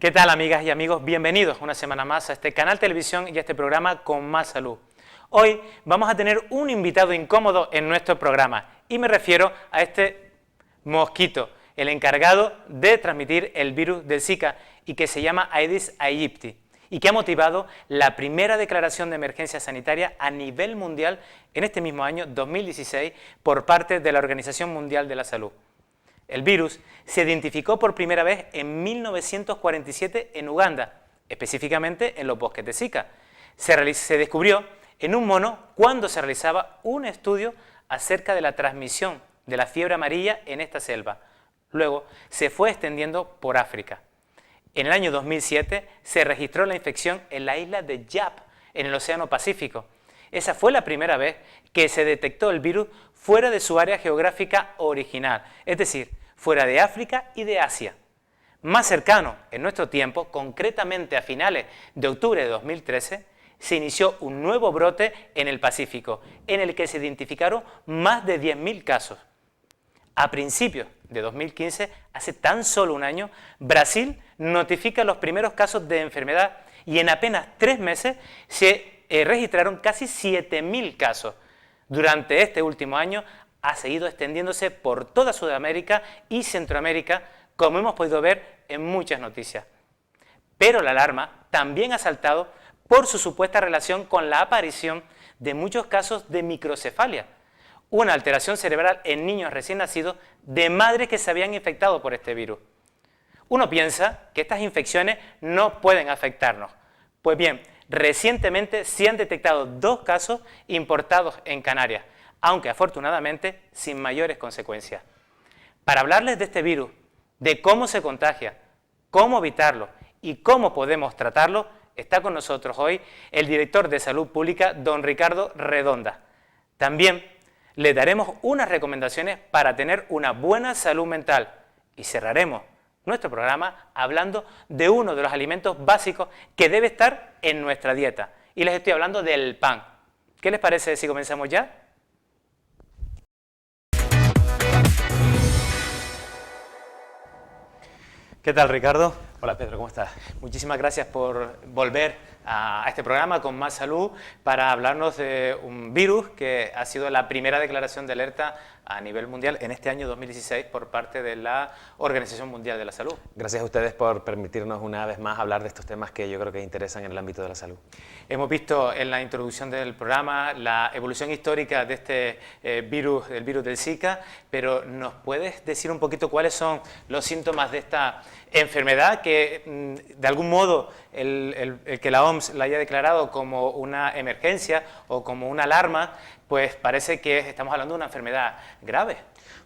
¿Qué tal, amigas y amigos? Bienvenidos una semana más a este canal televisión y a este programa Con Más Salud. Hoy vamos a tener un invitado incómodo en nuestro programa y me refiero a este mosquito, el encargado de transmitir el virus del Zika y que se llama Aedes aegypti y que ha motivado la primera declaración de emergencia sanitaria a nivel mundial en este mismo año 2016 por parte de la Organización Mundial de la Salud. El virus se identificó por primera vez en 1947 en Uganda, específicamente en los bosques de Zika. Se descubrió en un mono cuando se realizaba un estudio acerca de la transmisión de la fiebre amarilla en esta selva. Luego se fue extendiendo por África. En el año 2007 se registró la infección en la isla de Yap, en el Océano Pacífico. Esa fue la primera vez que se detectó el virus fuera de su área geográfica original, es decir, fuera de África y de Asia. Más cercano, en nuestro tiempo, concretamente a finales de octubre de 2013, se inició un nuevo brote en el Pacífico, en el que se identificaron más de 10.000 casos. A principios de 2015, hace tan solo un año, Brasil notifica los primeros casos de enfermedad y en apenas 3 meses se registraron casi 7.000 casos. Durante este último año ha seguido extendiéndose por toda Sudamérica y Centroamérica, como hemos podido ver en muchas noticias. Pero la alarma también ha saltado por su supuesta relación con la aparición de muchos casos de microcefalia, una alteración cerebral en niños recién nacidos de madres que se habían infectado por este virus. Uno piensa que estas infecciones no pueden afectarnos. Pues bien, recientemente se han detectado 2 casos importados en Canarias, aunque afortunadamente sin mayores consecuencias. Para hablarles de este virus, de cómo se contagia, cómo evitarlo y cómo podemos tratarlo, está con nosotros hoy el director de Salud Pública, don Ricardo Redonda. También le daremos unas recomendaciones para tener una buena salud mental y cerraremos nuestro programa hablando de uno de los alimentos básicos que debe estar en nuestra dieta. Y les estoy hablando del pan. ¿Qué les parece si comenzamos ya? ¿Qué tal, Ricardo? Hola Pedro, ¿cómo estás? Muchísimas gracias por volver a este programa Con Más Salud para hablarnos de un virus que ha sido la primera declaración de alerta a nivel mundial en este año 2016 por parte de la Organización Mundial de la Salud. Gracias a ustedes por permitirnos una vez más hablar de estos temas que yo creo que interesan en el ámbito de la salud. Hemos visto en la introducción del programa la evolución histórica de este virus, el virus del Zika, pero ¿nos puedes decir un poquito cuáles son los síntomas de esta enfermedad que de algún modo el que la OMS la haya declarado como una emergencia o como una alarma, pues parece que estamos hablando de una enfermedad grave?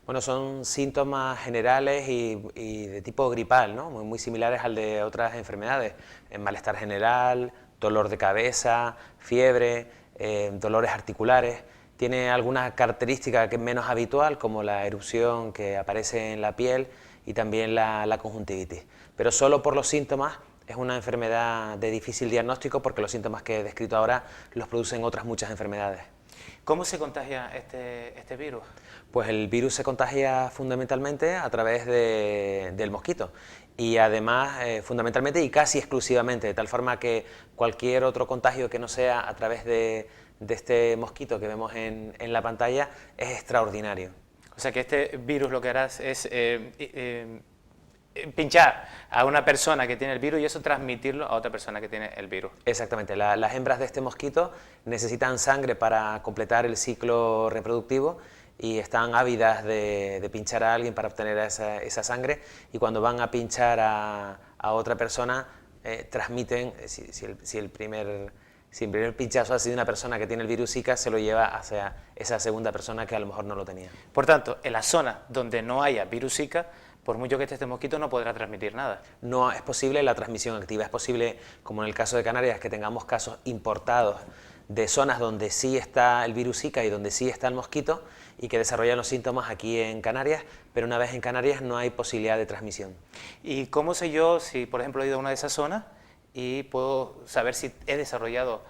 Bueno, son síntomas generales y de tipo gripal, ¿no? Muy similares al de otras enfermedades, malestar general, dolor de cabeza, fiebre, dolores articulares. Tiene alguna característica que es menos habitual, como la erupción que aparece en la piel y también la conjuntivitis. Pero solo por los síntomas es una enfermedad de difícil diagnóstico porque los síntomas que he descrito ahora los producen otras muchas enfermedades. ¿Cómo se contagia este virus? Pues el virus se contagia fundamentalmente a través del mosquito y además fundamentalmente y casi exclusivamente, de tal forma que cualquier otro contagio que no sea a través de este mosquito que vemos en la pantalla es extraordinario. O sea que este virus lo que hará es pinchar a una persona que tiene el virus y eso transmitirlo a otra persona que tiene el virus. Exactamente, las hembras de este mosquito necesitan sangre para completar el ciclo reproductivo y están ávidas de pinchar a alguien para obtener esa sangre, y cuando van a pinchar a otra persona transmiten, si el primer pinchazo ha sido una persona que tiene el virus Zika, se lo lleva hacia esa segunda persona que a lo mejor no lo tenía. Por tanto, en la zona donde no haya virus Zika, por mucho que esté este mosquito, no podrá transmitir nada. No es posible la transmisión activa, es posible, como en el caso de Canarias, que tengamos casos importados de zonas donde sí está el virus Zika y donde sí está el mosquito y que desarrollan los síntomas aquí en Canarias, pero una vez en Canarias no hay posibilidad de transmisión. ¿Y cómo sé yo si, por ejemplo, he ido a una de esas zonas y puedo saber si he desarrollado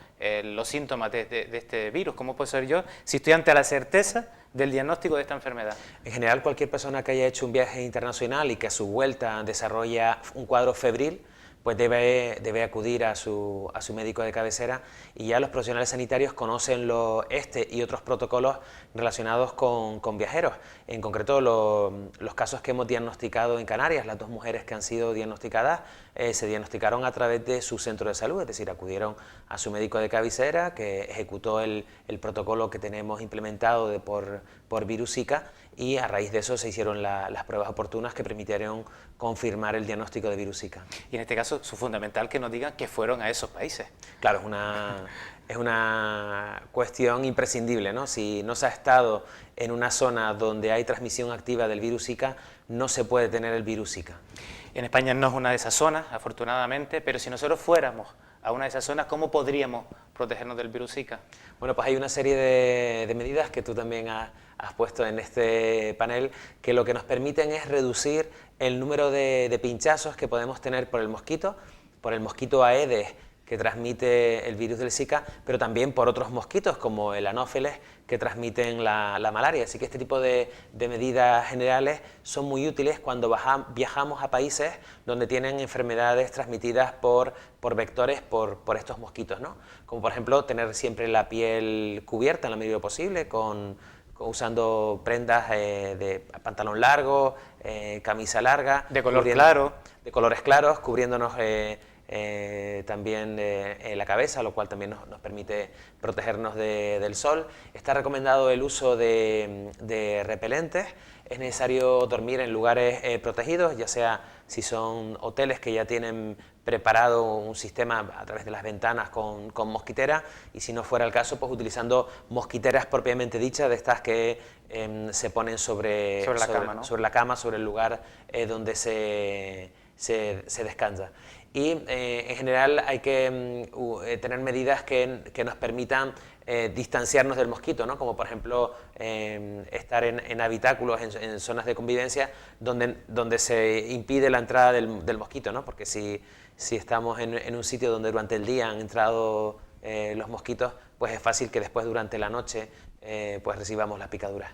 los síntomas de este virus? ¿Cómo puedo saber yo si estoy ante la certeza del diagnóstico de esta enfermedad? En general, cualquier persona que haya hecho un viaje internacional y que a su vuelta desarrolla un cuadro febril, pues debe acudir a su médico de cabecera, y ya los profesionales sanitarios conocen este y otros protocolos relacionados con viajeros. En concreto, los casos que hemos diagnosticado en Canarias, las 2 mujeres que han sido diagnosticadas, se diagnosticaron a través de su centro de salud, es decir, acudieron a su médico de cabecera, que ejecutó el protocolo que tenemos implementado por virus Zika, y a raíz de eso se hicieron las pruebas oportunas que permitieron confirmar el diagnóstico de virus Zika. Y en este caso es fundamental que nos digan que fueron a esos países. Claro, es una cuestión imprescindible, ¿no? Si no se ha estado en una zona donde hay transmisión activa del virus Zika, no se puede tener el virus Zika. En España no es una de esas zonas, afortunadamente, pero si nosotros fuéramos a una de esas zonas, ¿cómo podríamos protegernos del virus Zika? Bueno, pues hay una serie de medidas que tú también has puesto en este panel, que lo que nos permiten es reducir el número de pinchazos que podemos tener por el mosquito Aedes, que transmite el virus del Zika, pero también por otros mosquitos como el Anófeles, que transmiten la malaria. Así que este tipo de medidas generales son muy útiles cuando viajamos a países donde tienen enfermedades transmitidas por vectores, por estos mosquitos, ¿no? Como por ejemplo tener siempre la piel cubierta en la medida de lo posible, usando prendas de pantalón largo, camisa larga. De color claro. De colores claros, cubriéndonos también la cabeza, lo cual también nos permite protegernos del sol. Está recomendado el uso de repelentes. Es necesario dormir en lugares protegidos, ya sea si son hoteles que ya tienen preparado un sistema a través de las ventanas con mosquitera, y si no fuera el caso, pues utilizando mosquiteras propiamente dichas, de estas que se ponen sobre la cama, ¿no? Sobre la cama, sobre el lugar donde se descansa. Y en general hay que tener medidas que nos permitan distanciarnos del mosquito, ¿no? Como por ejemplo estar en habitáculos, en zonas de convivencia donde se impide la entrada del mosquito, ¿no? Porque si estamos en un sitio donde durante el día han entrado los mosquitos, pues es fácil que después durante la noche pues recibamos las picaduras.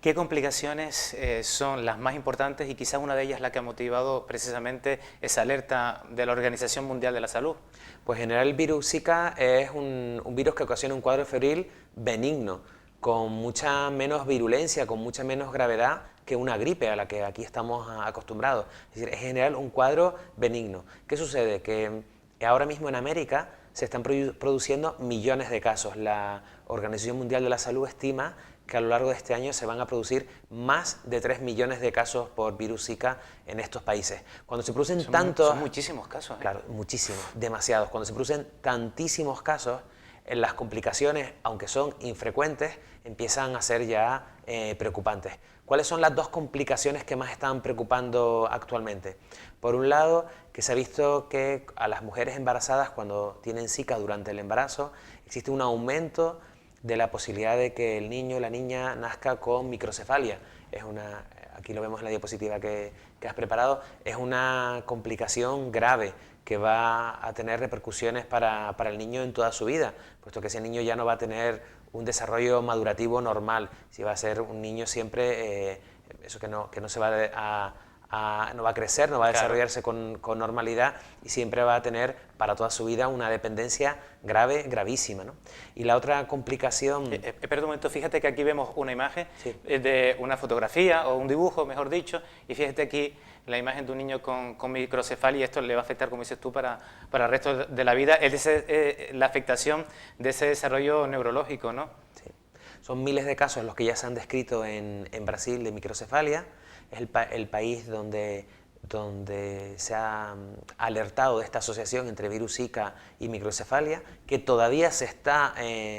¿Qué complicaciones son las más importantes y quizás una de ellas la que ha motivado precisamente esa alerta de la Organización Mundial de la Salud? Pues en general el virus Zika es un virus que ocasiona un cuadro febril benigno, con mucha menos virulencia, con mucha menos gravedad que una gripe a la que aquí estamos acostumbrados. Es decir, es en general un cuadro benigno. ¿Qué sucede? Que ahora mismo en América se están produciendo millones de casos. La Organización Mundial de la Salud estima que a lo largo de este año se van a producir más de 3 millones de casos por virus Zika en estos países. Cuando se producen son muchísimos casos, ¿eh? Claro, muchísimos, demasiados. Cuando se producen tantísimos casos, las complicaciones, aunque son infrecuentes, empiezan a ser ya preocupantes. ¿Cuáles son las 2 complicaciones que más están preocupando actualmente? Por un lado, que se ha visto que a las mujeres embarazadas, cuando tienen Zika durante el embarazo, existe un aumento de la posibilidad de que el niño o la niña nazca con microcefalia. Aquí lo vemos en la diapositiva que has preparado, es una complicación grave que va a tener repercusiones para el niño en toda su vida, puesto que ese niño ya no va a tener un desarrollo madurativo normal, si va a ser un niño siempre, eso que no se va no va a crecer, no va a desarrollarse con normalidad, y siempre va a tener para toda su vida una dependencia grave, gravísima, ¿no? Y la otra complicación... Espera un momento, fíjate que aquí vemos una imagen Sí. de una fotografía o un dibujo, mejor dicho, y fíjate aquí la imagen de un niño con microcefalia, y esto le va a afectar, como dices tú, para el resto de la vida, es la afectación de ese desarrollo neurológico, ¿no? Sí. Son miles de casos los que ya se han descrito en Brasil de microcefalia. Es el país donde se ha alertado de esta asociación entre virus Zika y microcefalia, que todavía se está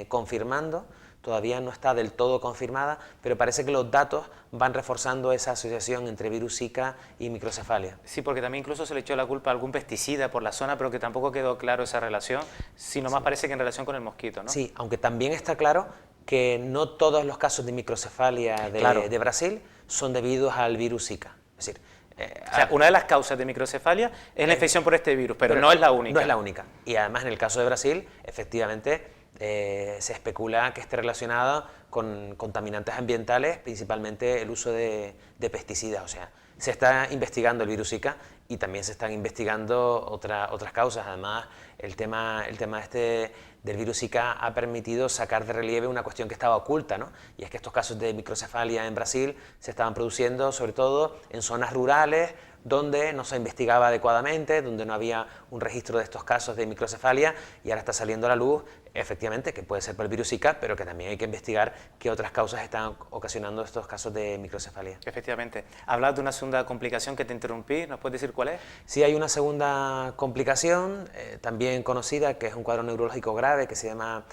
confirmando, todavía no está del todo confirmada, pero parece que los datos van reforzando esa asociación entre virus Zika y microcefalia. Sí, porque también incluso se le echó la culpa a algún pesticida por la zona, pero que tampoco quedó claro esa relación, sino más parece que en relación con el mosquito, ¿no? Sí, aunque también está claro que no todos los casos de microcefalia de Brasil son debidos al virus Zika. Es decir, o sea, una de las causas de microcefalia es la infección por este virus, pero no es la única. No es la única. Y además en el caso de Brasil, efectivamente, se especula que esté relacionada con contaminantes ambientales, principalmente el uso de pesticidas. O sea, se está investigando el virus Zika y también se están investigando otras causas. Además, el tema este del virus Zika ha permitido sacar de relieve una cuestión que estaba oculta, ¿no? Y es que estos casos de microcefalia en Brasil se estaban produciendo sobre todo en zonas rurales, donde no se investigaba adecuadamente, donde no había un registro de estos casos de microcefalia, y ahora está saliendo a la luz, efectivamente, que puede ser por el virus Zika, pero que también hay que investigar qué otras causas están ocasionando estos casos de microcefalia. Efectivamente. Hablas de una segunda complicación que te interrumpí, ¿nos puedes decir cuál es? Sí, hay una segunda complicación, también conocida, que es un cuadro neurológico grave, que se llama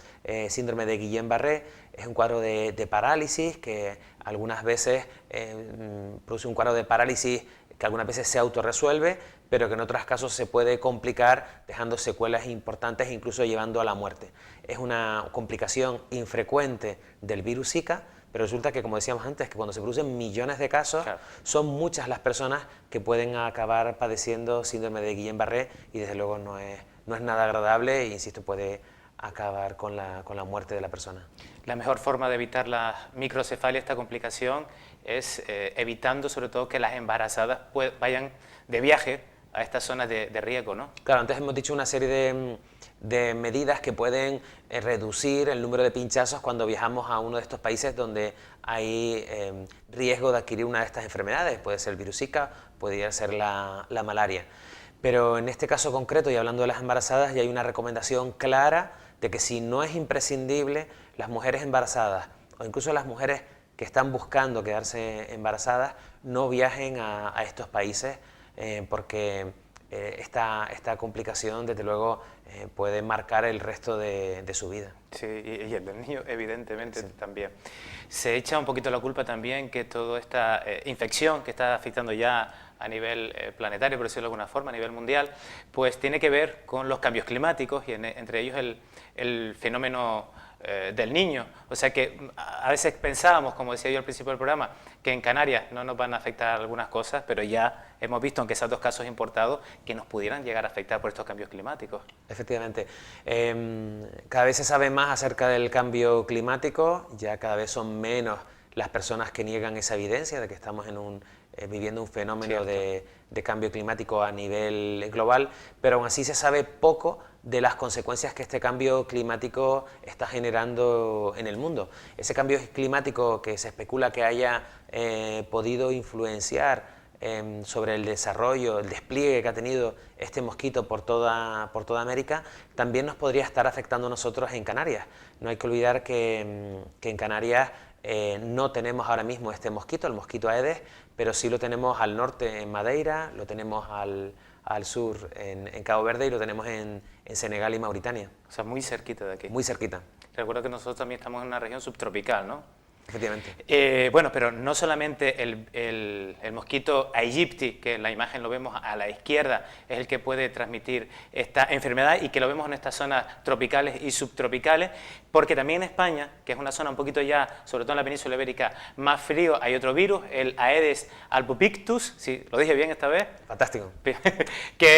síndrome de Guillain-Barré. Es un cuadro de parálisis que algunas veces produce un cuadro de parálisis que algunas veces se autorresuelve, pero que en otros casos se puede complicar dejando secuelas importantes e incluso llevando a la muerte. Es una complicación infrecuente del virus Zika, pero resulta que, como decíamos antes, que cuando se producen millones de casos, claro, son muchas las personas que pueden acabar padeciendo síndrome de Guillain-Barré, y desde luego no es nada agradable e, insisto, puede acabar con la muerte de la persona. La mejor forma de evitar la microcefalia, esta complicación, es evitando sobre todo que las embarazadas vayan de viaje a estas zonas de riesgo, ¿no? Claro, antes hemos dicho una serie de medidas que pueden reducir el número de pinchazos cuando viajamos a uno de estos países donde hay riesgo de adquirir una de estas enfermedades. Puede ser el virus Zika, podría ser la malaria. Pero en este caso concreto, y hablando de las embarazadas, ya hay una recomendación clara de que si no es imprescindible, las mujeres embarazadas o incluso las mujeres que están buscando quedarse embarazadas no viajen a estos países, porque esta complicación desde luego puede marcar el resto de su vida. Sí, y el del niño evidentemente sí, también. Se echa un poquito la culpa también que toda esta infección que está afectando ya a nivel planetario, por decirlo de alguna forma, a nivel mundial, pues tiene que ver con los cambios climáticos y entre ellos el fenómeno del niño. O sea que a veces pensábamos, como decía yo al principio del programa, que en Canarias no nos van a afectar algunas cosas, pero ya hemos visto, aunque sean dos casos importados, que nos pudieran llegar a afectar por estos cambios climáticos. Efectivamente. Cada vez se sabe más acerca del cambio climático, ya cada vez son menos las personas que niegan esa evidencia de que estamos viviendo un fenómeno de cambio climático a nivel global, pero aún así se sabe poco de las consecuencias que este cambio climático está generando en el mundo. Ese cambio climático que se especula que haya podido influenciar sobre el desarrollo, el despliegue que ha tenido este mosquito por toda América, también nos podría estar afectando a nosotros en Canarias. No hay que olvidar que en Canarias no tenemos ahora mismo este mosquito, el mosquito Aedes, pero sí lo tenemos al norte en Madeira, lo tenemos al sur en Cabo Verde y lo tenemos en Senegal y Mauritania. O sea, muy cerquita de aquí. Muy cerquita. Recuerdo que nosotros también estamos en una región subtropical, ¿no? Efectivamente. Bueno, pero no solamente el mosquito aegypti, que en la imagen lo vemos a la izquierda, es el que puede transmitir esta enfermedad y que lo vemos en estas zonas tropicales y subtropicales, porque también en España, que es una zona un poquito ya, sobre todo en la península ibérica, más frío, hay otro virus, el Aedes albopictus, si lo dije bien esta vez. Fantástico.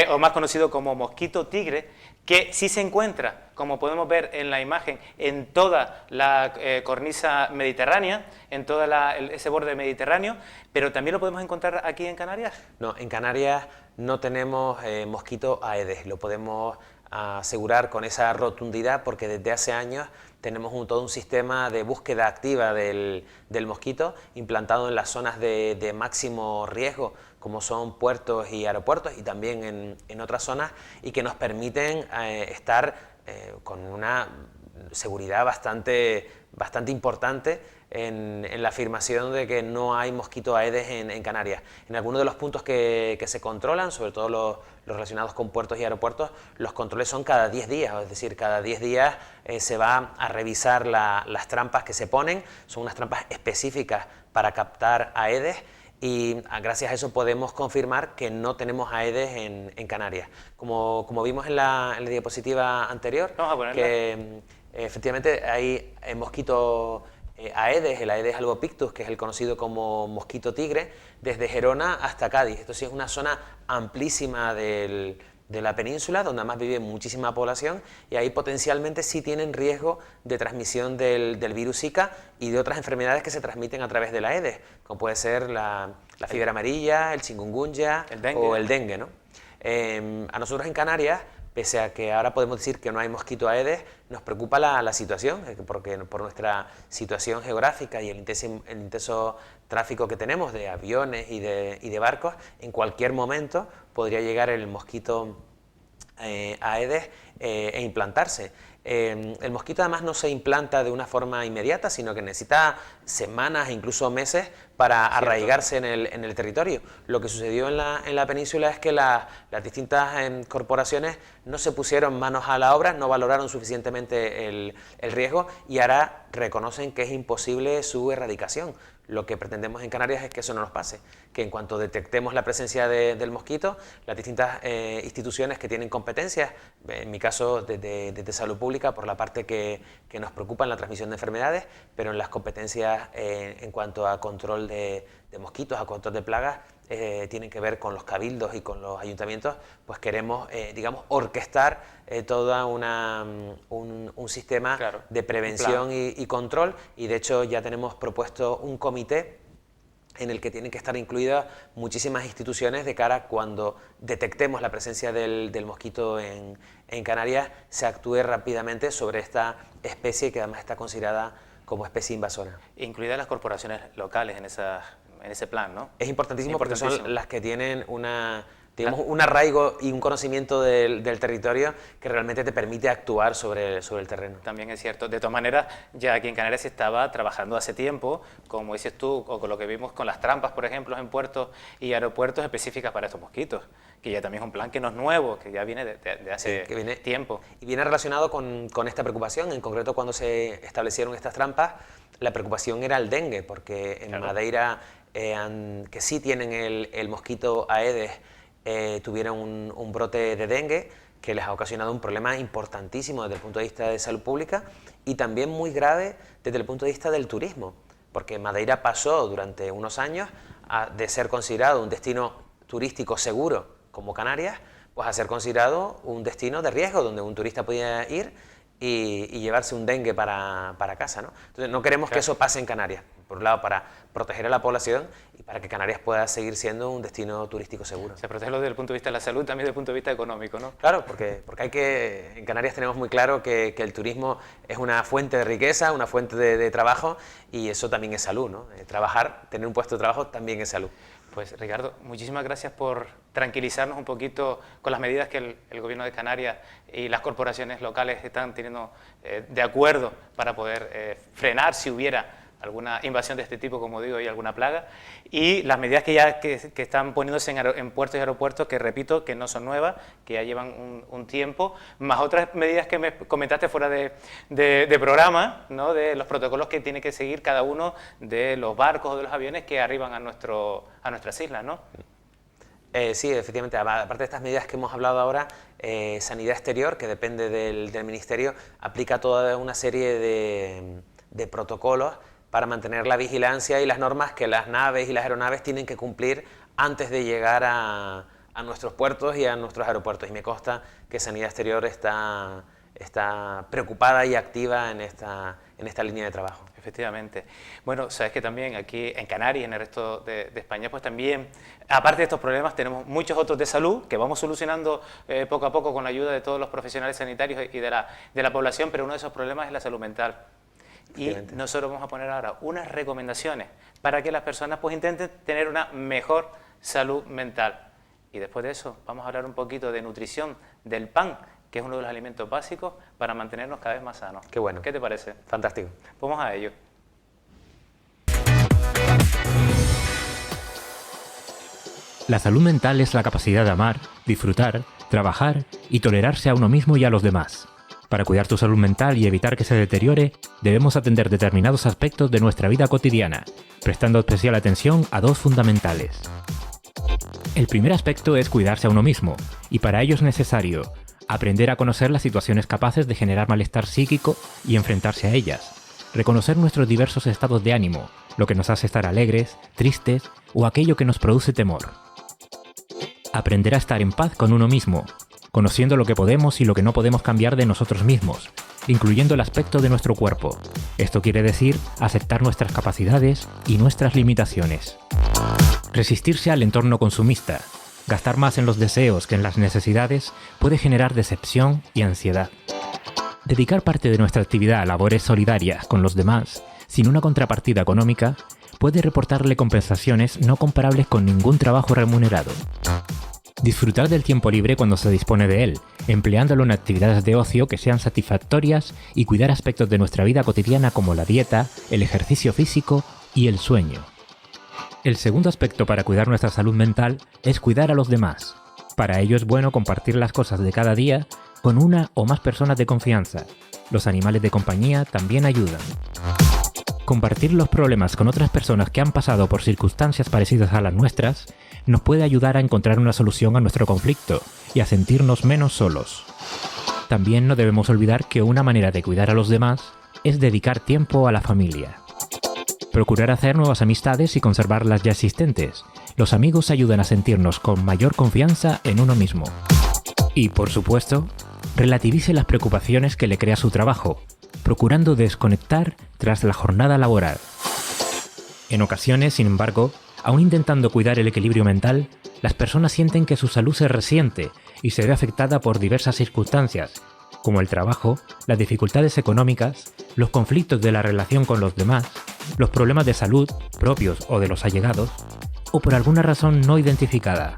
O más conocido como mosquito tigre, que sí se encuentra, como podemos ver en la imagen, en toda la cornisa mediterránea, en todo ese borde mediterráneo, pero también lo podemos encontrar aquí en Canarias. No, en Canarias no tenemos mosquito Aedes, lo podemos asegurar con esa rotundidad porque desde hace años tenemos todo un sistema de búsqueda activa del mosquito implantado en las zonas de máximo riesgo, como son puertos y aeropuertos, y también en otras zonas, y que nos permiten estar con una seguridad bastante importante en la afirmación de que no hay mosquito Aedes en Canarias. En algunos de los puntos que se controlan, sobre todo los relacionados con puertos y aeropuertos, los controles son cada 10 días, es decir, cada 10 días se va a revisar las trampas que se ponen, son unas trampas específicas para captar Aedes, y gracias a eso podemos confirmar que no tenemos Aedes en Canarias. Como vimos en la diapositiva anterior, que efectivamente hay mosquito Aedes, el Aedes albopictus, que es el conocido como mosquito tigre, desde Gerona hasta Cádiz. Esto sí es una zona amplísima del de la península, donde además vive muchísima población, y ahí potencialmente sí tienen riesgo de transmisión del virus Zika y de otras enfermedades que se transmiten a través de la Aedes, como puede ser la fiebre amarilla, el chikungunya o el dengue, ¿no? A nosotros en Canarias, pese a que ahora podemos decir que no hay mosquito Aedes, nos preocupa la situación, porque por nuestra situación geográfica y el intenso tráfico que tenemos de aviones y de barcos, en cualquier momento podría llegar el mosquito Aedes e implantarse. El mosquito además no se implanta de una forma inmediata, sino que necesita semanas e incluso meses para arraigarse en el territorio. Lo que sucedió en la península es que las distintas corporaciones no se pusieron manos a la obra, no valoraron suficientemente el riesgo y ahora reconocen que es imposible su erradicación. Lo que pretendemos en Canarias es que eso no nos pase, que en cuanto detectemos la presencia del mosquito, las distintas instituciones que tienen competencias, en mi caso desde Salud Pública, por la parte que nos preocupa en la transmisión de enfermedades, pero en las competencias en cuanto a control de mosquitos, a control de plagas, tienen que ver con los cabildos y con los ayuntamientos, pues queremos, digamos, orquestar todo un sistema de prevención y control, y de hecho ya tenemos propuesto un comité en el que tienen que estar incluidas muchísimas instituciones de cara a cuando detectemos la presencia del mosquito en Canarias, se actúe rápidamente sobre esta especie que además está considerada como especie invasora. Incluidas las corporaciones locales en ese plan, ¿no? Es importantísimo porque son las que tienen un arraigo y un conocimiento del territorio que realmente te permite actuar sobre el terreno. También es cierto. De todas maneras, ya aquí en Canarias se estaba trabajando hace tiempo, como dices tú, o con lo que vimos con las trampas, por ejemplo, en puertos y aeropuertos específicas para estos mosquitos, que ya también es un plan que no es nuevo, que ya viene de hace tiempo. Y viene relacionado con esta preocupación, en concreto cuando se establecieron estas trampas, la preocupación era el dengue, porque en Madeira, que sí tienen el mosquito Aedes, tuvieron un brote de dengue que les ha ocasionado un problema importantísimo desde el punto de vista de salud pública y también muy grave desde el punto de vista del turismo, porque Madeira pasó durante unos años de ser considerado un destino turístico seguro como Canarias, pues a ser considerado un destino de riesgo donde un turista podía ir y llevarse un dengue para casa, ¿no? Entonces no queremos que eso pase en Canarias, por un lado para proteger a la población y para que Canarias pueda seguir siendo un destino turístico seguro. Se protege desde el punto de vista de la salud, también desde el punto de vista económico, ¿no? Claro, porque en Canarias tenemos muy claro que el turismo es una fuente de riqueza, una fuente de trabajo, y eso también es salud, ¿no? Trabajar, tener un puesto de trabajo también es salud. Pues Ricardo, muchísimas gracias por tranquilizarnos un poquito con las medidas que el Gobierno de Canarias y las corporaciones locales están teniendo de acuerdo para poder frenar si hubiera alguna invasión de este tipo, como digo, y alguna plaga, y las medidas que están poniéndose en puertos y aeropuertos, que repito, que no son nuevas, que ya llevan un tiempo, más otras medidas que me comentaste fuera de programa, ¿no? De los protocolos que tiene que seguir cada uno de los barcos o de los aviones que arriban a nuestras islas, ¿no? Sí, efectivamente, aparte de estas medidas que hemos hablado ahora, Sanidad Exterior, que depende del Ministerio, aplica toda una serie de protocolos para mantener la vigilancia y las normas que las naves y las aeronaves tienen que cumplir antes de llegar a nuestros puertos y a nuestros aeropuertos. Y me consta que Sanidad Exterior está preocupada y activa en esta línea de trabajo. Efectivamente. Bueno, sabes que también aquí en Canarias y en el resto de España, pues también, aparte de estos problemas, tenemos muchos otros de salud que vamos solucionando poco a poco con la ayuda de todos los profesionales sanitarios y de la población, pero uno de esos problemas es la salud mental. Y nosotros vamos a poner ahora unas recomendaciones para que las personas pues intenten tener una mejor salud mental. Y después de eso vamos a hablar un poquito de nutrición del pan, que es uno de los alimentos básicos para mantenernos cada vez más sanos. Qué bueno. ¿Qué te parece? Fantástico. Vamos a ello. La salud mental es la capacidad de amar, disfrutar, trabajar y tolerarse a uno mismo y a los demás. Para cuidar tu salud mental y evitar que se deteriore, debemos atender determinados aspectos de nuestra vida cotidiana, prestando especial atención a dos fundamentales. El primer aspecto es cuidarse a uno mismo, y para ello es necesario aprender a conocer las situaciones capaces de generar malestar psíquico y enfrentarse a ellas, reconocer nuestros diversos estados de ánimo, lo que nos hace estar alegres, tristes o aquello que nos produce temor. Aprender a estar en paz con uno mismo, conociendo lo que podemos y lo que no podemos cambiar de nosotros mismos, incluyendo el aspecto de nuestro cuerpo. Esto quiere decir aceptar nuestras capacidades y nuestras limitaciones. Resistirse al entorno consumista. Gastar más en los deseos que en las necesidades puede generar decepción y ansiedad. Dedicar parte de nuestra actividad a labores solidarias con los demás, sin una contrapartida económica, puede reportarle compensaciones no comparables con ningún trabajo remunerado. Disfrutar del tiempo libre cuando se dispone de él, empleándolo en actividades de ocio que sean satisfactorias y cuidar aspectos de nuestra vida cotidiana como la dieta, el ejercicio físico y el sueño. El segundo aspecto para cuidar nuestra salud mental es cuidar a los demás. Para ello es bueno compartir las cosas de cada día con una o más personas de confianza. Los animales de compañía también ayudan. Compartir los problemas con otras personas que han pasado por circunstancias parecidas a las nuestras nos puede ayudar a encontrar una solución a nuestro conflicto y a sentirnos menos solos. También no debemos olvidar que una manera de cuidar a los demás es dedicar tiempo a la familia. Procurar hacer nuevas amistades y conservar las ya existentes. Los amigos ayudan a sentirnos con mayor confianza en uno mismo. Y, por supuesto, relativice las preocupaciones que le crea su trabajo, procurando desconectar tras la jornada laboral. En ocasiones, sin embargo, aún intentando cuidar el equilibrio mental, las personas sienten que su salud se resiente y se ve afectada por diversas circunstancias, como el trabajo, las dificultades económicas, los conflictos de la relación con los demás, los problemas de salud, propios o de los allegados, o por alguna razón no identificada.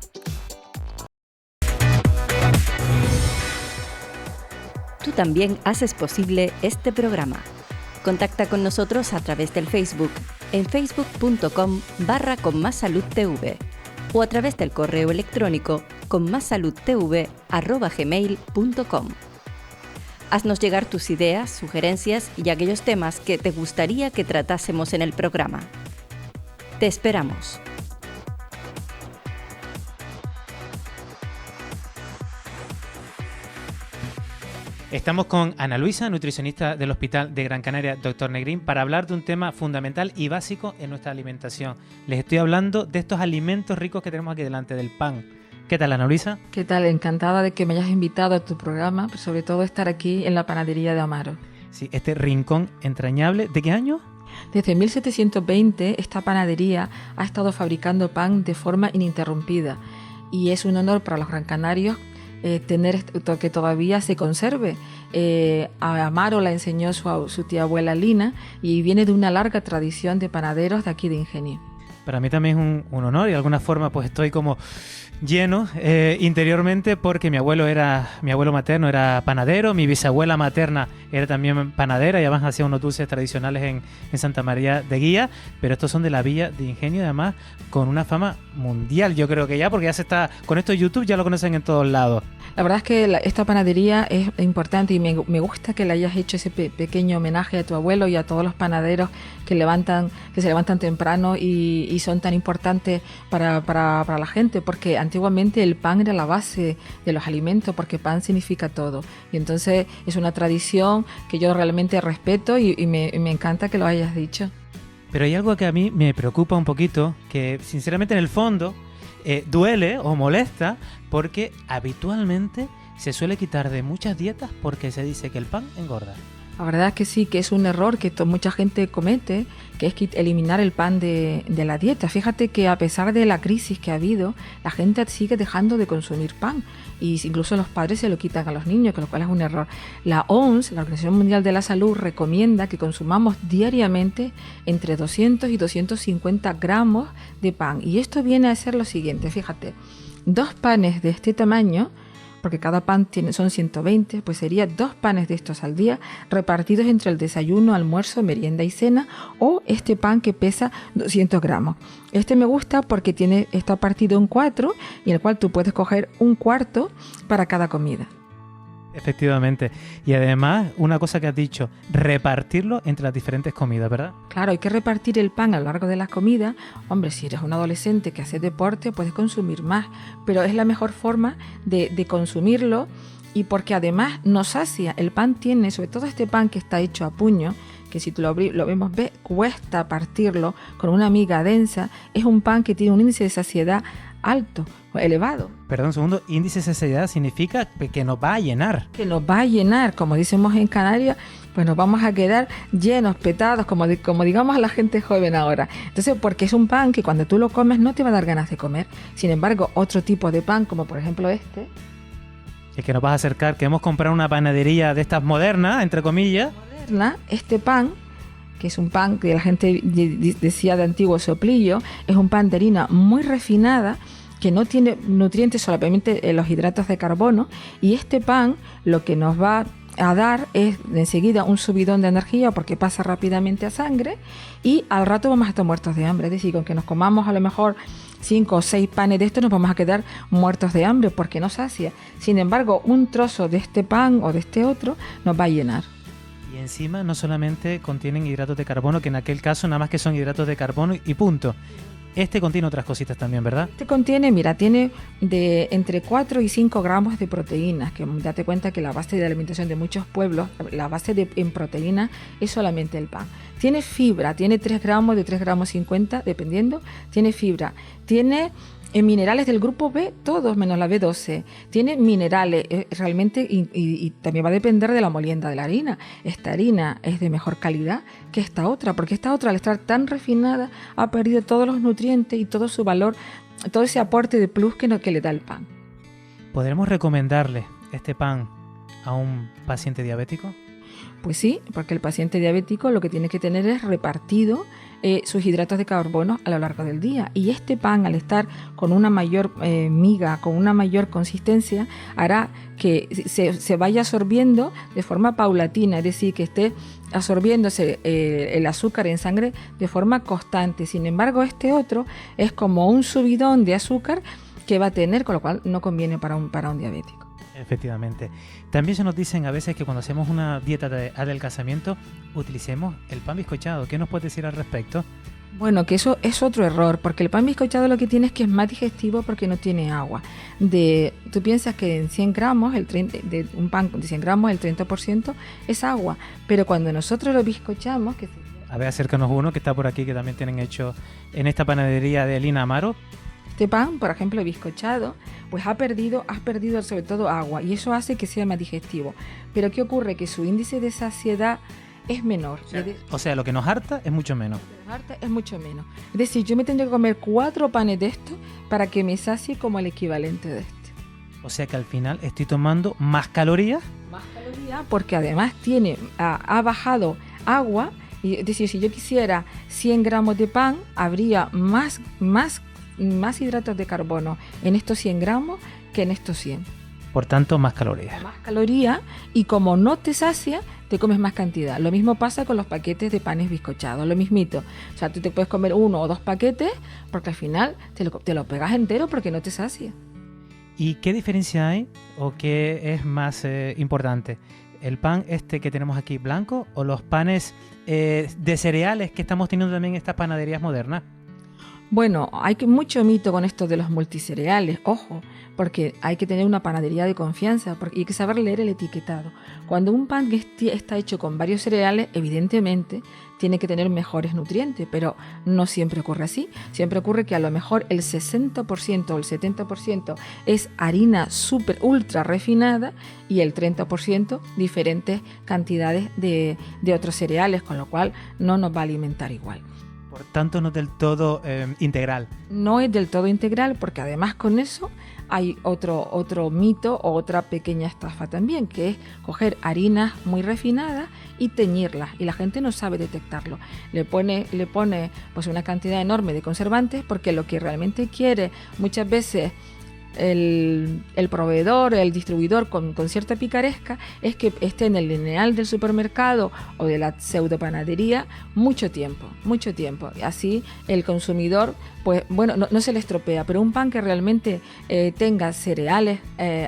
Tú también haces posible este programa. Contacta con nosotros a través del Facebook, en facebook.com/conmassaludtv o a través del correo electrónico conmassaludtv@gmail.com. Haznos llegar tus ideas, sugerencias y aquellos temas que te gustaría que tratásemos en el programa. Te esperamos. Estamos con Ana Luisa, nutricionista del Hospital de Gran Canaria, Dr. Negrín, para hablar de un tema fundamental y básico en nuestra alimentación. Les estoy hablando de estos alimentos ricos que tenemos aquí delante, del pan. ¿Qué tal, Ana Luisa? ¿Qué tal? Encantada de que me hayas invitado a tu programa, pero sobre todo estar aquí en la panadería de Amaro. Sí, este rincón entrañable. ¿De qué año? Desde 1720 esta panadería ha estado fabricando pan de forma ininterrumpida y es un honor para los gran canarios tener esto que todavía se conserve. A Amaro la enseñó su tía abuela Lina y viene de una larga tradición de panaderos de aquí de Ingenio. Para mí también es un honor y de alguna forma pues estoy como lleno interiormente porque mi abuelo materno era panadero, mi bisabuela materna era también panadera y además hacía unos dulces tradicionales en Santa María de Guía, pero estos son de la Villa de Ingenio y además con una fama mundial, yo creo que ya, porque ya se está, con esto de YouTube ya lo conocen en todos lados. La verdad es que esta panadería es importante y me gusta que le hayas hecho ese pequeño homenaje a tu abuelo y a todos los panaderos que se levantan temprano y son tan importantes para la gente, porque antiguamente el pan era la base de los alimentos, porque pan significa todo. Y entonces es una tradición que yo realmente respeto y me encanta que lo hayas dicho. Pero hay algo que a mí me preocupa un poquito, que sinceramente en el fondo duele o molesta, porque habitualmente se suele quitar de muchas dietas porque se dice que el pan engorda. La verdad es que sí, que es un error que mucha gente comete, que es eliminar el pan de la dieta. Fíjate que a pesar de la crisis que ha habido, la gente sigue dejando de consumir pan y incluso los padres se lo quitan a los niños, con lo cual es un error. La OMS, la Organización Mundial de la Salud, recomienda que consumamos diariamente entre 200 y 250 gramos de pan. Y esto viene a ser lo siguiente, fíjate, 2 panes de este tamaño, porque cada pan son 120, pues sería 2 panes de estos al día repartidos entre el desayuno, almuerzo, merienda y cena, o este pan que pesa 200 gramos. Este me gusta porque está partido en 4 y en el cual tú puedes coger un cuarto para cada comida. Efectivamente. Y además, una cosa que has dicho, repartirlo entre las diferentes comidas, ¿verdad? Claro, hay que repartir el pan a lo largo de las comidas. Hombre, si eres un adolescente que hace deporte, puedes consumir más, pero es la mejor forma de consumirlo y porque además nos sacia. El pan tiene, sobre todo este pan que está hecho a puño, que si tú lo vemos, cuesta partirlo con una miga densa. Es un pan que tiene un índice de saciedad alto o elevado. Perdón un segundo, índice de saciedad significa que nos va a llenar. Que nos va a llenar, como decimos en Canarias, pues nos vamos a quedar llenos, petados, como digamos a la gente joven ahora. Entonces, porque es un pan que cuando tú lo comes no te va a dar ganas de comer. Sin embargo, otro tipo de pan, como por ejemplo este... Es que nos vas a acercar, queremos comprar una panadería de estas modernas, entre comillas. Este pan, que es un pan que la gente decía de antiguo soplillo, es un pan de harina muy refinada, que no tiene nutrientes, solamente los hidratos de carbono, y este pan lo que nos va a dar es enseguida un subidón de energía porque pasa rápidamente a sangre y al rato vamos a estar muertos de hambre. Es decir, con que nos comamos a lo mejor 5 o 6 panes de estos nos vamos a quedar muertos de hambre porque nos sacia. Sin embargo, un trozo de este pan o de este otro nos va a llenar. Y encima no solamente contienen hidratos de carbono, que en aquel caso nada más que son hidratos de carbono y punto. Este contiene otras cositas también, ¿verdad? Este contiene, mira, tiene de entre 4 y 5 gramos de proteínas, que date cuenta que la base de alimentación de muchos pueblos, la base en proteínas es solamente el pan. Tiene fibra, tiene 3 gramos, de 3 gramos 50, dependiendo, tiene fibra. Tiene minerales del grupo B, todos menos la B12. Tiene minerales realmente y también va a depender de la molienda de la harina. Esta harina es de mejor calidad que esta otra, porque esta otra al estar tan refinada ha perdido todos los nutrientes y todo su valor, todo ese aporte de plus que le da el pan. ¿Podremos recomendarle este pan a un paciente diabético? Pues sí, porque el paciente diabético lo que tiene que tener es repartido sus hidratos de carbono a lo largo del día. Y este pan, al estar con una mayor miga, con una mayor consistencia, hará que se vaya absorbiendo de forma paulatina, es decir, que esté absorbiéndose el azúcar en sangre de forma constante. Sin embargo, este otro es como un subidón de azúcar que va a tener, con lo cual no conviene para un diabético. Efectivamente. También se nos dicen a veces que cuando hacemos una dieta de adelgazamiento utilicemos el pan bizcochado. ¿Qué nos puedes decir al respecto? Bueno, que eso es otro error, porque el pan bizcochado lo que tiene es que es más digestivo porque no tiene agua. Tú piensas que en 100 gramos, de un pan de 100 gramos, el 30% es agua, pero cuando nosotros lo bizcochamos... A ver, acércanos uno que está por aquí, que también tienen hecho en esta panadería de Lina Amaro. Este pan, por ejemplo, bizcochado, pues has perdido sobre todo agua y eso hace que sea más digestivo. Pero ¿qué ocurre? Que su índice de saciedad es menor. O sea, lo que nos harta es mucho menos. Lo que nos harta es mucho menos. Es decir, yo me tendría que comer 4 panes de estos para que me sacie como el equivalente de este. O sea que al final estoy tomando más calorías. Más calorías porque además ha bajado agua. Y, es decir, si yo quisiera 100 gramos de pan, habría más hidratos de carbono en estos 100 gramos que en estos 100. Por tanto, más calorías. Más calorías y como no te sacia, te comes más cantidad. Lo mismo pasa con los paquetes de panes bizcochados, lo mismito. O sea, tú te puedes comer 1 o 2 paquetes porque al final te lo pegas entero porque no te sacia. ¿Y qué diferencia hay o qué es más importante? ¿El pan este que tenemos aquí blanco o los panes de cereales que estamos teniendo también en estas panaderías modernas? Bueno, hay mucho mito con esto de los multicereales, ojo, porque hay que tener una panadería de confianza y hay que saber leer el etiquetado. Cuando un pan está hecho con varios cereales, evidentemente tiene que tener mejores nutrientes, pero no siempre ocurre así. Siempre ocurre que a lo mejor el 60% o el 70% es harina súper ultra refinada y el 30% diferentes cantidades de otros cereales, con lo cual no nos va a alimentar igual. Por tanto, no es del todo integral. No es del todo integral porque además con eso hay otro mito o otra pequeña estafa también, que es coger harinas muy refinadas y teñirlas y la gente no sabe detectarlo. Le pone pues una cantidad enorme de conservantes porque lo que realmente quiere muchas veces el proveedor, el distribuidor con cierta picaresca es que esté en el lineal del supermercado o de la pseudopanadería mucho tiempo. Así el consumidor, pues bueno, no se le estropea, pero un pan que realmente tenga cereales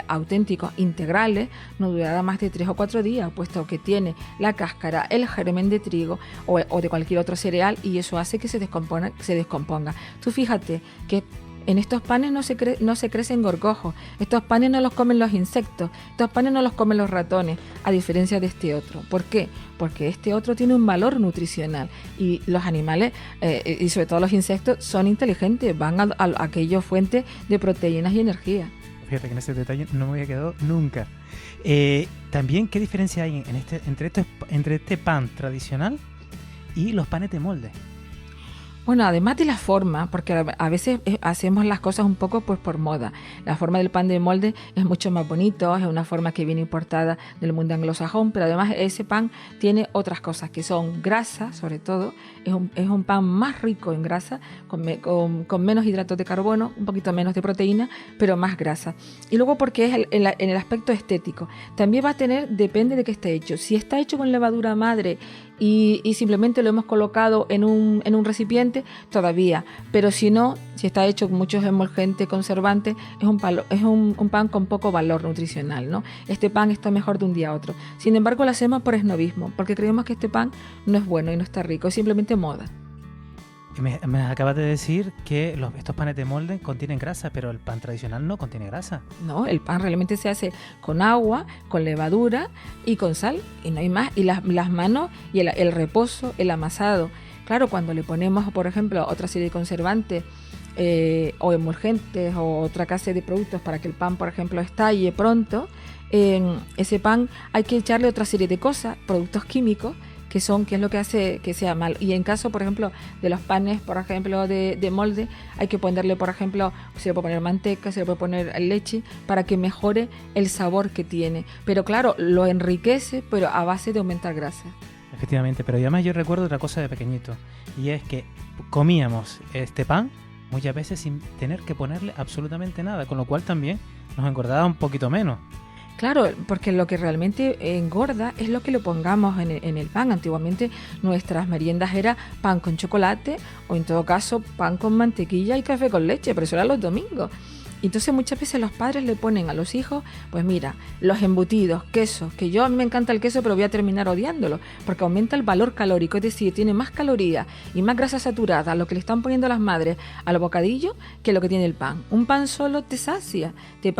auténticos, integrales, no durará más de 3 o 4 días, puesto que tiene la cáscara, el germen de trigo o de cualquier otro cereal y eso hace que se descomponga. Tú fíjate que en estos panes no se crecen gorgojos, estos panes no los comen los insectos, estos panes no los comen los ratones, a diferencia de este otro. ¿Por qué? Porque este otro tiene un valor nutricional y los animales, y sobre todo los insectos, son inteligentes, van a aquellas fuentes de proteínas y energía. Fíjate que en ese detalle no me había quedado nunca. También, ¿qué diferencia hay entre este pan tradicional y los panes de molde? Bueno, además de la forma, porque a veces hacemos las cosas un poco pues por moda. La forma del pan de molde es mucho más bonito, es una forma que viene importada del mundo anglosajón, pero además ese pan tiene otras cosas que son grasa, sobre todo. Es un pan más rico en grasa, con menos hidratos de carbono, un poquito menos de proteína, pero más grasa. Y luego porque es en el aspecto estético. También va a tener, depende de qué esté hecho. Si está hecho con levadura madre y simplemente lo hemos colocado en un recipiente, todavía, pero si no, si está hecho con muchos emulgentes, conservantes, es un pan con poco valor nutricional, ¿no? Este pan está mejor de un día a otro. Sin embargo, lo hacemos por esnovismo, porque creemos que este pan no es bueno y no está rico, es simplemente moda. Me acabas de decir que estos panes de molde contienen grasa, pero el pan tradicional no contiene grasa. No, el pan realmente se hace con agua, con levadura y con sal, y no hay más. Y las manos y el reposo, el amasado. Claro, cuando le ponemos, por ejemplo, otra serie de conservantes o emulgentes o otra clase de productos para que el pan, por ejemplo, estalle pronto, ese pan hay que echarle otra serie de cosas, productos químicos, que es lo que hace que sea mal. Y en caso, por ejemplo, de los panes, por ejemplo, de molde, hay que ponerle, por ejemplo, se le puede poner manteca, se le puede poner leche, para que mejore el sabor que tiene. Pero claro, lo enriquece, pero a base de aumentar grasa. Efectivamente, pero además yo recuerdo otra cosa de pequeñito, y es que comíamos este pan muchas veces sin tener que ponerle absolutamente nada, con lo cual también nos engordaba un poquito menos. Claro, porque lo que realmente engorda es lo que le pongamos en el pan. Antiguamente nuestras meriendas era pan con chocolate o en todo caso pan con mantequilla y café con leche, pero eso era los domingos. Entonces muchas veces los padres le ponen a los hijos, pues mira, los embutidos, quesos, que a mí me encanta el queso, pero voy a terminar odiándolo, porque aumenta el valor calórico, es decir, tiene más calorías y más grasa saturada, lo que le están poniendo las madres al bocadillo, que lo que tiene el pan. Un pan solo te sacia, te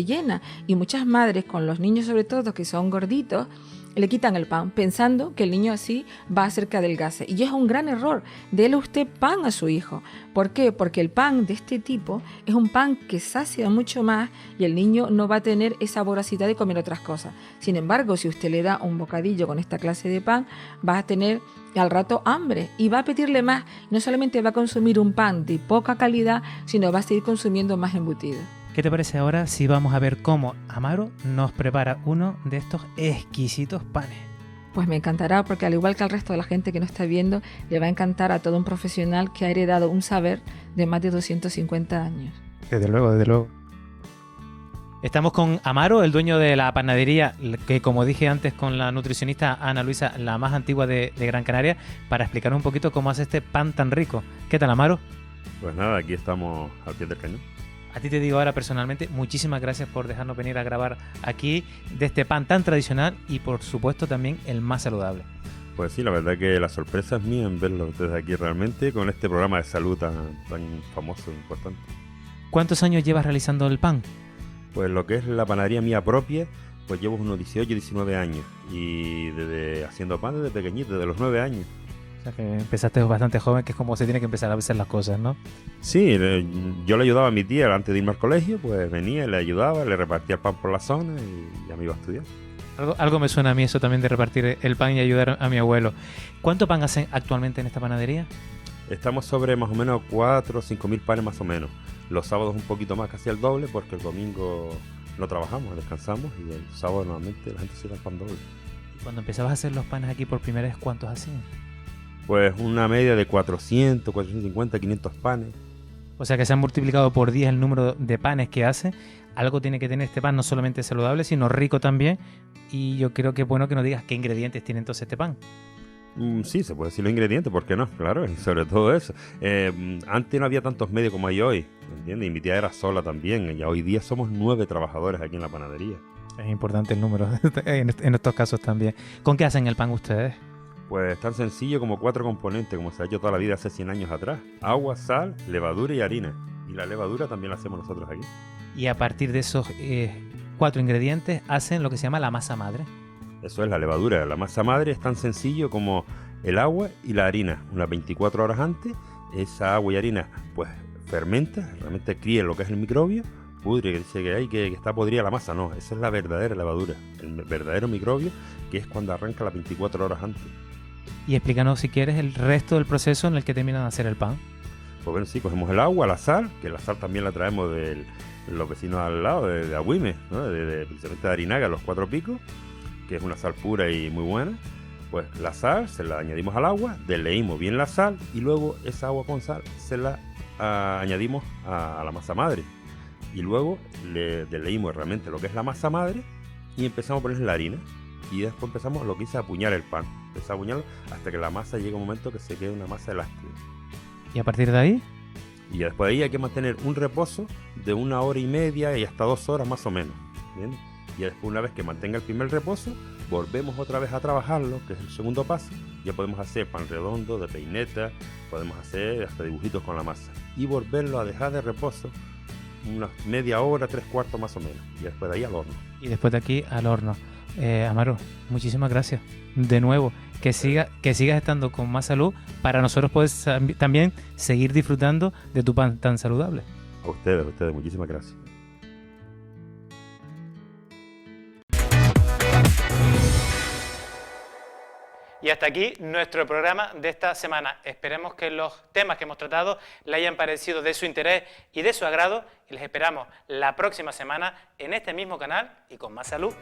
llena, y muchas madres, con los niños sobre todo, que son gorditos, le quitan el pan, pensando que el niño así va a hacer que adelgace. Y es un gran error. Dele usted pan a su hijo. ¿Por qué? Porque el pan de este tipo es un pan que sacia mucho más y el niño no va a tener esa voracidad de comer otras cosas. Sin embargo, si usted le da un bocadillo con esta clase de pan, va a tener al rato hambre y va a pedirle más. No solamente va a consumir un pan de poca calidad, sino va a seguir consumiendo más embutidos. ¿Qué te parece ahora si vamos a ver cómo Amaro nos prepara uno de estos exquisitos panes? Pues me encantará, porque al igual que al resto de la gente que nos está viendo, le va a encantar a todo un profesional que ha heredado un saber de más de 250 años. Desde luego, desde luego. Estamos con Amaro, el dueño de la panadería, que como dije antes con la nutricionista Ana Luisa, la más antigua de Gran Canaria, para explicar un poquito cómo hace este pan tan rico. ¿Qué tal, Amaro? Pues nada, aquí estamos al pie del cañón. A ti te digo ahora personalmente, muchísimas gracias por dejarnos venir a grabar aquí de este pan tan tradicional y por supuesto también el más saludable. Pues sí, la verdad que la sorpresa es mía en verlo desde aquí realmente con este programa de salud tan famoso e importante. ¿Cuántos años llevas realizando el pan? Pues lo que es la panadería mía propia, pues llevo unos 18, 19 años y desde haciendo pan desde pequeñito, desde los 9 años. O sea que empezaste bastante joven, que es como se tiene que empezar a hacer las cosas, ¿no? Sí, yo le ayudaba a mi tía antes de irme al colegio, pues venía, le ayudaba, le repartía el pan por la zona y ya me iba a estudiar. Algo me suena a mí eso también de repartir el pan y ayudar a mi abuelo. ¿Cuánto pan hacen actualmente en esta panadería? Estamos sobre más o menos 4 o 5 mil panes más o menos. Los sábados un poquito más, casi el doble, porque el domingo no trabajamos, descansamos y el sábado normalmente la gente se da el pan doble. ¿Y cuando empezabas a hacer los panes aquí por primera vez, cuántos hacían? Pues una media de 400, 450, 500 panes. O sea que se han multiplicado por 10 el número de panes que hace. Algo tiene que tener este pan, no solamente saludable, sino rico también. Y yo creo que es bueno que nos digas qué ingredientes tiene entonces este pan. Sí, se puede decir los ingredientes, ¿por qué no? Claro, y sobre todo eso. Antes no había tantos medios como hay hoy, ¿entiendes? Y mi tía era sola también. Y hoy día somos 9 trabajadores aquí en la panadería. Es importante el número en estos casos también. ¿Con qué hacen el pan ustedes? Pues tan sencillo como 4 componentes, como se ha hecho toda la vida hace 100 años atrás. Agua, sal, levadura y harina. Y la levadura también la hacemos nosotros aquí. Y a partir de esos 4 ingredientes hacen lo que se llama la masa madre. Eso es la levadura. La masa madre es tan sencillo como el agua y la harina. Unas 24 horas antes, esa agua y harina pues fermenta, realmente cría lo que es el microbio, pudre, que dice que está podrida la masa. No, esa es la verdadera levadura, el verdadero microbio, que es cuando arranca las 24 horas antes. Y explícanos, si quieres, el resto del proceso en el que terminan de hacer el pan. Pues bueno, sí, cogemos el agua, la sal, que la sal también la traemos de los vecinos al lado, de Agüime, ¿no? Precisamente de Arinaga, Los Cuatro Picos, que es una sal pura y muy buena. Pues la sal se la añadimos al agua, desleímos bien la sal y luego esa agua con sal se la añadimos a la masa madre. Y luego le desleímos realmente lo que es la masa madre y empezamos a poner la harina. Y después empezamos lo que hice a apuñar el pan. Empezamos a apuñarlo hasta que la masa llegue a un momento que se quede una masa elástica. Y a partir de ahí, Y después de ahí hay que mantener un reposo de 1 hora y media y hasta 2 horas más o menos. ¿Bien? Y después, una vez que mantenga el primer reposo, volvemos otra vez a trabajarlo, que es el segundo paso. Ya podemos hacer pan redondo, de peineta, podemos hacer hasta dibujitos con la masa. Y volverlo a dejar de reposo unas media hora, 3/4 más o menos. Y después de ahí al horno. y después de aquí al horno. Amaro, muchísimas gracias. De nuevo, que sigas estando con más salud para nosotros poder también seguir disfrutando de tu pan tan saludable. A ustedes, muchísimas gracias. Y hasta aquí nuestro programa de esta semana. Esperemos que los temas que hemos tratado le hayan parecido de su interés y de su agrado, y les esperamos la próxima semana en este mismo canal y con más salud.